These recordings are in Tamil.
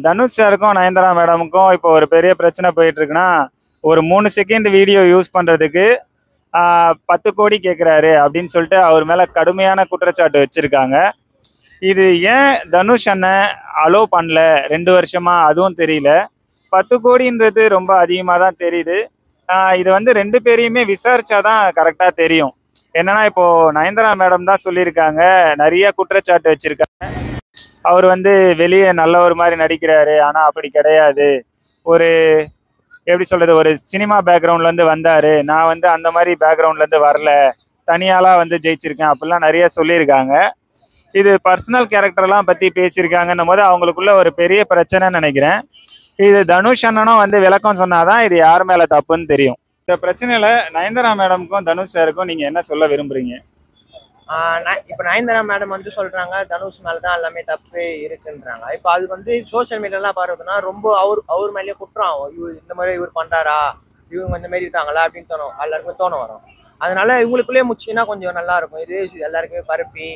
தனுஷ் சாருக்கும் நயன்தாரா மேடமுக்கும் இப்போ ஒரு பெரிய பிரச்சனை போயிட்டு இருக்குன்னா, ஒரு 3 செகண்ட் வீடியோ யூஸ் பண்றதுக்கு 10 கோடி கேட்குறாரு அப்படின்னு சொல்லிட்டு அவர் மேல கடுமையான குற்றச்சாட்டு வச்சிருக்காங்க. இது ஏன் தனுஷ் அண்ணன் அலோ பண்ணல 2 வருஷமா அதுவும் தெரியல. 10 கோடின்றது ரொம்ப அதிகமாக தான் தெரியுது. இது வந்து 2 பேரையுமே விசாரிச்சாதான் கரெக்டா தெரியும். என்னன்னா இப்போ நயன்தாரா மேடம் தான் சொல்லியிருக்காங்க, நிறைய குற்றச்சாட்டு வச்சிருக்காங்க. அவர் வந்து வெளியே நல்லவர் மாதிரி நடிக்கிறாரு, ஆனா அப்படி கிடையாது. ஒரு எப்படி சொல்றது, ஒரு சினிமா பேக்ரவுண்ட்ல இருந்து வந்தாரு, நான் வந்து அந்த மாதிரி பேக்ரவுண்ட்ல இருந்து வரல, தனியாலாம் வந்து ஜெயிச்சிருக்கேன் அப்படிலாம் நிறைய சொல்லியிருக்காங்க. இது பர்சனல் கேரக்டர்லாம் பத்தி பேசியிருக்காங்கன்னும் போது அவங்களுக்குள்ள ஒரு பெரிய பிரச்சனைன்னு நினைக்கிறேன். இது தனுஷ் அண்ணனும் வந்து விளக்கம் சொன்னாதான் இது யார் மேல தப்புன்னு தெரியும். இந்த பிரச்சனையில நயன்தாரா மேடமுக்கும் தனுஷ் சாருக்கும் நீங்க என்ன சொல்ல விரும்புறீங்க? இப்போ நயன்தாரா மேடம் வந்து சொல்றாங்க தனுஷ் மேலதான் எல்லாமே தப்பு இருக்குன்றாங்க. இப்போ அது வந்து சோசியல் மீடியாலாம் பாருதுன்னா ரொம்ப அவர் மேலேயே குற்றம். இவர் இந்த மாதிரி இவர் பண்றாரா, இவங்க இந்த மாதிரி இருக்காங்களா அப்படின்னு தோணும், எல்லாருக்குமே தோணும் வரும். அதனால இவங்களுக்குள்ளேயே முச்சுன்னா கொஞ்சம் நல்லா இருக்கும். இது எல்லாருக்குமே பரப்பி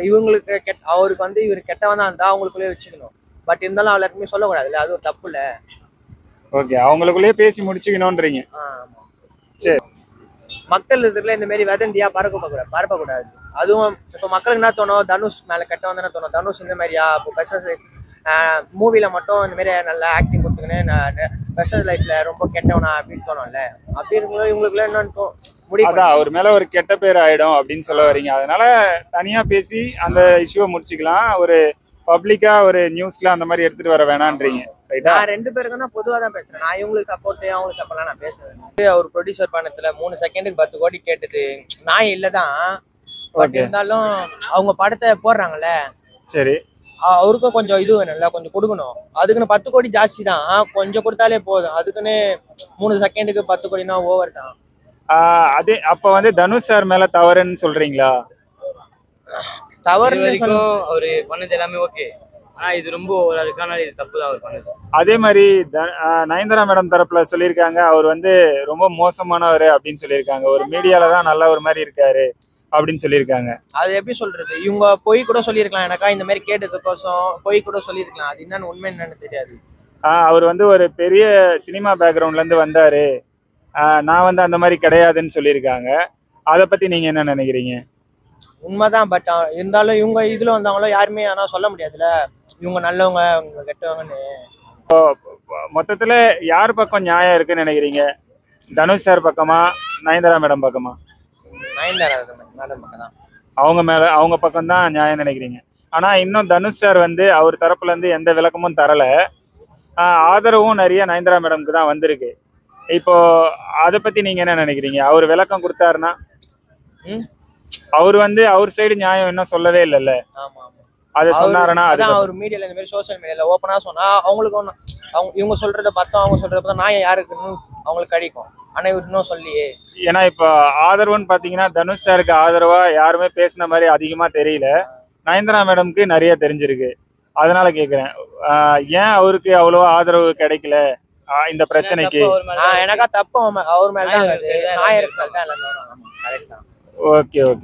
இவங்களுக்கு அவருக்கு வந்து இவர் கெட்டவன் தான் இருந்தா அவங்களுக்குள்ளேயே வச்சுக்கணும். பட் இருந்தாலும் எல்லாருக்குமே சொல்லக்கூடாதுல்ல, அது ஒரு தப்பு இல்ல. ஓகே, அவங்களுக்குள்ளேயே பேசி முடிச்சுக்கணும்ன்றீங்க. சரி, மக்கள் இதுல இந்த மாதிரி வதந்தியா பரப்பக்கூடாது. அதுவும் இப்போ மக்களுக்கு என்ன தோணும், தனுஷ் மேல கெட்டவன் தானே தோணும். தனுஷ் இந்த மாதிரியா இப்போ பர்சனல் மூவில மட்டும் இந்த மாதிரி நல்லா ஆக்டிங் கொடுத்துக்கின்னு பர்சனல் லைஃப்ல ரொம்ப கெட்டவனா அப்படின்னு தோணும்ல. அப்படி இருக்கும்போது இவங்களுக்குள்ள என்னன்னு முடியும், அவர் மேல ஒரு கெட்ட பேர் ஆயிடும் அப்படின்னு சொல்ல வரீங்க. அதனால தனியா பேசி அந்த இஷ்யூவை முடிச்சுக்கலாம். ஒரு பப்ளிக்கா ஒரு நியூஸ்ல அந்த மாதிரி எடுத்துட்டு வர வேணான்றீங்க. நான் 2 பேருக்கு தான் பொதுவாக தான் பேசுறேன். நான் இவங்களுக்கு சப்போர்ட் அவங்களுக்கு சப்போர்ட்லாம் நான் பேசுறேன். அவர் ப்ரொடியூசர் பண்ணத்துல 3 செகண்டுக்கு 10 கோடி கேட்டது நான் இல்லதான். பட் இருந்தாலும் அவங்க படத்தை போடுறாங்கல்ல, சரி, அவருக்கும் கொஞ்சம் இது வேணும்ல, கொஞ்சம் கொடுக்கணும். அதுக்குன்னு 10 கோடி ஜாஸ்தி தான், கொஞ்சம் கொடுத்தாலே போதும். அதுக்குன்னு 3 செகண்டுக்கு 10 கோடினா ஓவர் தான். அதே அப்ப வந்து தனுஷ் சார் மேல தவறுன்னு சொல்றீங்களா? தவறு அவரு பண்ணது எல்லாமே ஓகே, ஆனா இது ரொம்ப ஒரு அதுக்கான இது தப்பு தான் அவர் பண்ணது. அதே மாதிரி நயன்தாரா மேடம் தரப்புல சொல்லியிருக்காங்க, அவர் வந்து ரொம்ப மோசமானவர் அப்படின்னு சொல்லியிருக்காங்க. ஒரு மீடியால தான் நல்ல ஒரு மாதிரி இருக்காரு அப்படின்னு சொல்லியிருக்காங்க. அது எப்படி சொல்றது, இவங்க பொய் கூட சொல்லியிருக்கலாம். எனக்கா இந்த மாதிரி கேட்டதுக்கோசம் பொய் கூட சொல்லியிருக்கலாம். அது என்னன்னு உண்மை என்னன்னு தெரியாது. அவர் வந்து ஒரு பெரிய சினிமா பேக்ரவுண்ட்ல இருந்து வந்தாரு, நான் வந்து அந்த மாதிரி கிடையாதுன்னு சொல்லியிருக்காங்க. அதை பத்தி நீங்க என்ன நினைக்கிறீங்க? உண்மைதான். பட் இருந்தாலும் இவங்க இதுல வந்தவங்களோ யாருமே ஆனா சொல்ல முடியாதுல்ல, இவங்க நல்லவங்க இவங்க கெட்டவங்கன்னு. மொத்தத்துல யார் பக்கம் நியாயம் இருக்குன்னு நினைக்கிறீங்க? தனுஷ் சார் பக்கமா, நயன்தாரா மேடம் பக்கமா? நயன்தாரா மேடம் பக்கம் தான். அவங்க பக்கம் தான் நியாயம் நினைக்கிறீங்க. ஆனா இன்னும் தனுஷ் சார் வந்து அவர் தரப்புல இருந்து எந்த விளக்கமும் தரல. ஆதரவும் நிறைய நயன்தாரா மேடம்க்கு தான் வந்திருக்கு. இப்போ அதை பத்தி நீங்க என்ன நினைக்கிறீங்க? அவர் விளக்கம் கொடுத்தாருன்னா, அவர் வந்து அவர் சைடு நியாயம் இன்னும் சொல்லவே இல்லைல்ல. அதை சொன்னாருன்னா அவர் மீடியால இந்த மாதிரி சோசியல் மீடியால ஓப்பனா சொன்னா அவங்களுக்கு அவங்க இவங்க சொல்றத பார்த்தோம், அவங்க சொல்றத பார்த்தா நான் யாருக்குன்னு அவங்களுக்கு கிடைக்கும். ஆனா இவர் இன்னும் சொல்லியே. ஏன்னா இப்ப ஆதரவுன்னு பாத்தீங்கன்னா தனுஷ் சாருக்கு ஆதரவா யாருமே பேசின மாதிரி அதிகமா தெரியல. நயன்தாரா மேடம்க்கு நிறைய தெரிஞ்சிருக்கு. அதனால கேக்குறேன், ஏன் அவருக்கு அவ்வளவா ஆதரவு கிடைக்கல இந்த பிரச்சனைக்கு? எனக்கா தப்பு அவர் மேலதான், நான் இருக்கு. Okay okay.